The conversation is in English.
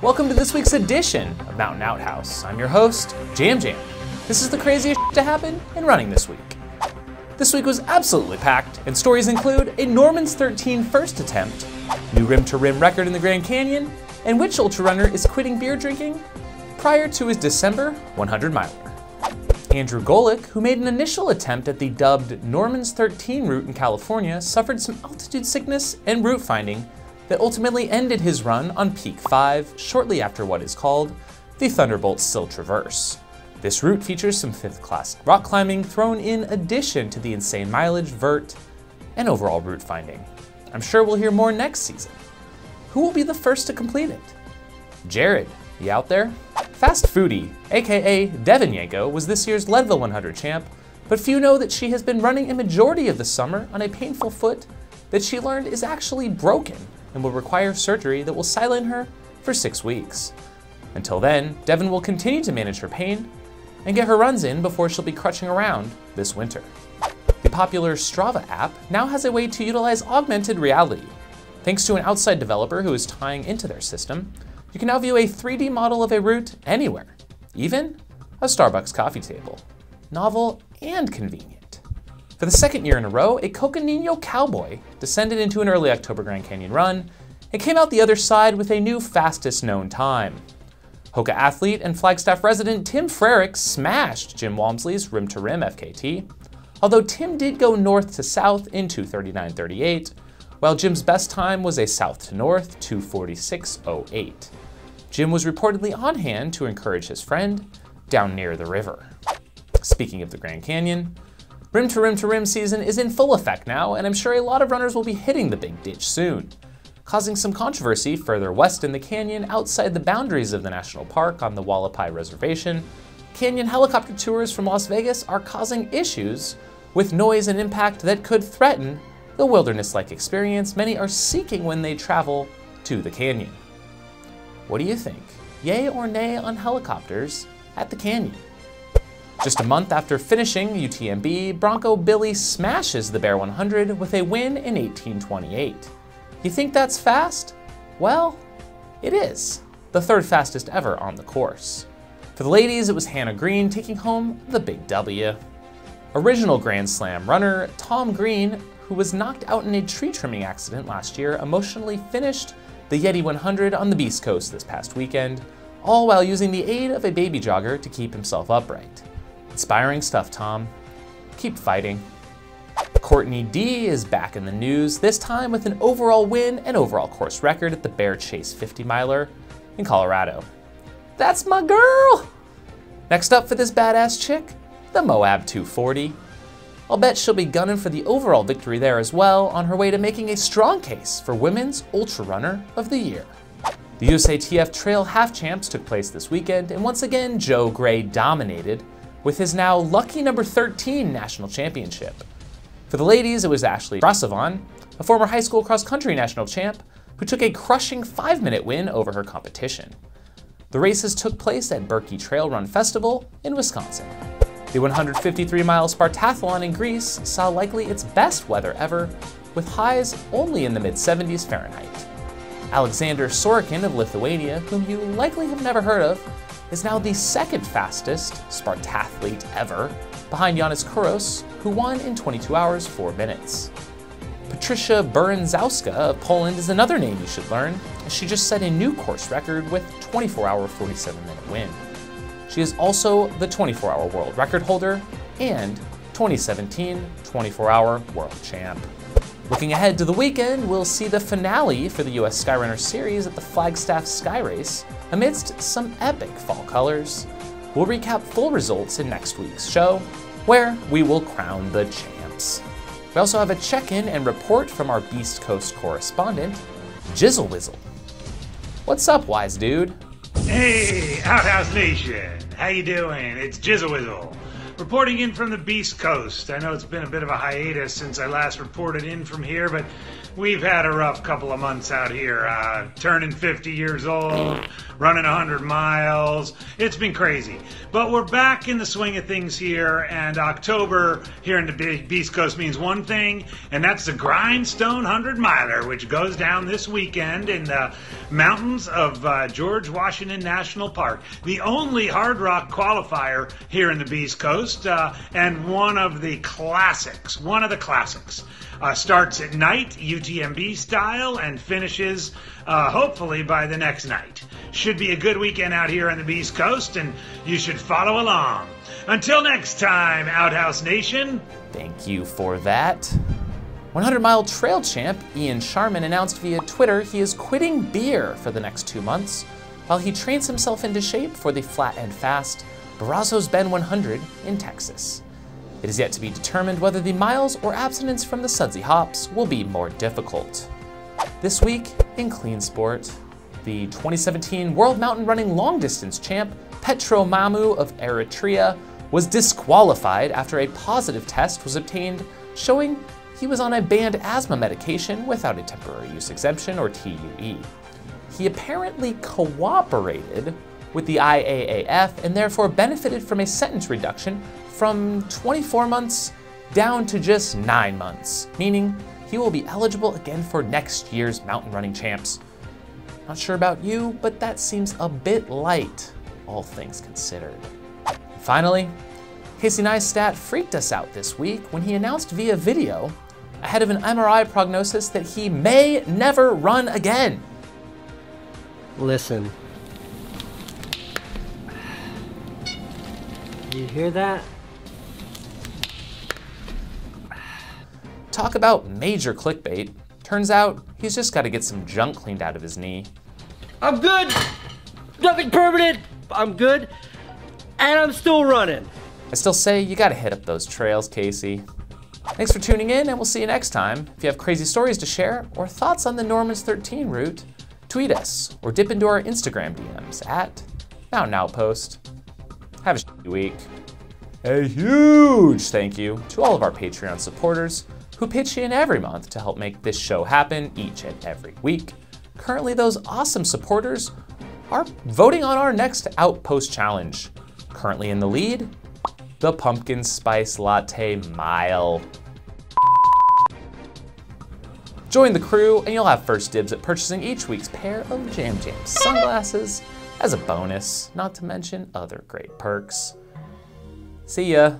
Welcome to this week's edition of Mountain Outhouse. I'm your host, Jam Jam. This is the craziest to happen in running this week. This week was absolutely packed, and stories include a Norman's 13 first attempt, new rim-to-rim record in the Grand Canyon, and which ultra runner is quitting beer drinking prior to his December 100-miler. Andrew Gohlich, who made an initial attempt at the dubbed Norman's 13 route in California, suffered some altitude sickness and route finding that ultimately ended his run on Peak 5 shortly after what is called the Thunderbolt Sill Traverse. This route features some 5th class rock climbing thrown in addition to the insane mileage, vert, and overall route finding. I'm sure we'll hear more next season. Who will be the first to complete it? Jared, you out there? Fast Foodie, aka Devon, was this year's Leadville 100 champ, but few know that she has been running a majority of the summer on a painful foot that she learned is actually broken and will require surgery that will silent her for 6 weeks. Until then, Devon will continue to manage her pain and get her runs in before she'll be crutching around this winter. The popular Strava app now has a way to utilize augmented reality. Thanks to an outside developer who is tying into their system, you can now view a 3D model of a route anywhere, even a Starbucks coffee table. Novel and convenient. For the second year in a row, a Coconino cowboy descended into an early October Grand Canyon run and came out the other side with a new fastest known time. Hoka athlete and Flagstaff resident Tim Freriks smashed Jim Walmsley's Rim to Rim FKT, although Tim did go north to south in 2:39.38, while Jim's best time was a south to north 2:46.08. Jim was reportedly on hand to encourage his friend down near the river. Speaking of the Grand Canyon, rim to rim season is in full effect now, and I'm sure a lot of runners will be hitting the big ditch soon, causing some controversy further west in the canyon outside the boundaries of the national park on the Hualapai Reservation. Canyon helicopter tours from Las Vegas are causing issues with noise and impact that could threaten the wilderness-like experience many are seeking when they travel to the canyon. What do you think? Yay or nay on helicopters at the canyon? Just a month after finishing UTMB, Bronco Billy smashes the Bear 100 with a win in 18:28. You think that's fast? Well, it is. The third fastest ever on the course. For the ladies, it was Hannah Green taking home the big W. Original Grand Slam runner Tom Green, who was knocked out in a tree trimming accident last year, emotionally finished the Yeti 100 on the Beast Coast this past weekend, all while using the aid of a baby jogger to keep himself upright. Inspiring stuff, Tom. Keep fighting. Courtney D is back in the news, this time with an overall win and overall course record at the Bear Chase 50-miler in Colorado. That's my girl! Next up for this badass chick, the Moab 240. I'll bet she'll be gunning for the overall victory there as well, on her way to making a strong case for Women's Ultra Runner of the Year. The USATF Trail Half Champs took place this weekend, and once again Joe Gray dominated with his now lucky number 13 national championship. For the ladies, it was Ashley Brasavon, a former high school cross-country national champ, who took a crushing 5-minute win over her competition. The races took place at Berkey Trail Run Festival in Wisconsin. The 153-mile Spartathlon in Greece saw likely its best weather ever, with highs only in the mid-70s Fahrenheit. Alexander Sorokin of Lithuania, whom you likely have never heard of, is now the second fastest Spartathlete ever, behind Janis Kouros, who won in 22 hours 4 minutes. Patricia Burenzowska of Poland is another name you should learn, as she just set a new course record with 24-hour 47-minute win. She is also the 24-hour world record holder and 2017 24-hour world champ. Looking ahead to the weekend, we'll see the finale for the US Skyrunner series at the Flagstaff Sky Race amidst some epic fall colors. We'll recap full results in next week's show, where we will crown the champs. We also have a check-in and report from our Beast Coast correspondent, Jizzle Wizzle. What's up, wise dude? Hey, Outhouse Nation! How you doing? It's Jizzle Wizzle, reporting in from the Beast Coast. I know it's been a bit of a hiatus since I last reported in from here, but We've had a rough couple of months out here, turning 50 years old, running 100 miles. It's been crazy. But we're back in the swing of things here, and October here in the Beast Coast means one thing, and that's the Grindstone 100 Miler, which goes down this weekend in the mountains of George Washington National Park. The only hard rock qualifier here in the Beast Coast, and one of the classics. Starts at night, UTMB style, and finishes hopefully by the next night. Should be a good weekend out here on the Beast Coast, and you should follow along. Until next time, Outhouse Nation. Thank you for that. 100-mile trail champ Ian Sharman announced via Twitter he is quitting beer for the next 2 months while he trains himself into shape for the flat and fast Brazos Bend 100 in Texas. It is yet to be determined whether the miles or abstinence from the sudsy hops will be more difficult. This week in clean sport, the 2017 World Mountain Running Long Distance champ Petro Mamu of Eritrea was disqualified after a positive test was obtained showing he was on a banned asthma medication without a temporary use exemption or TUE. He apparently cooperated with the IAAF and therefore benefited from a sentence reduction from 24 months down to just 9 months, meaning he will be eligible again for next year's mountain running champs. Not sure about you, but that seems a bit light, all things considered. Finally, Casey Neistat freaked us out this week when he announced via video ahead of an MRI prognosis that he may never run again. Listen. You hear that? Talk about major clickbait. Turns out he's just got to get some junk cleaned out of his knee. I'm good. Nothing permanent. I'm good. And I'm still running. I still say you got to hit up those trails, Casey. Thanks for tuning in, and we'll see you next time. If you have crazy stories to share or thoughts on the Norman's 13 route, tweet us or dip into our Instagram DMs at Mountain Outpost. Have a shitty week. A huge thank you to all of our Patreon supporters who pitch in every month to help make this show happen each and every week. Currently, those awesome supporters are voting on our next Outpost challenge. Currently in the lead, the Pumpkin Spice Latte Mile. Join the crew and you'll have first dibs at purchasing each week's pair of Jam Jam sunglasses as a bonus, not to mention other great perks. See ya.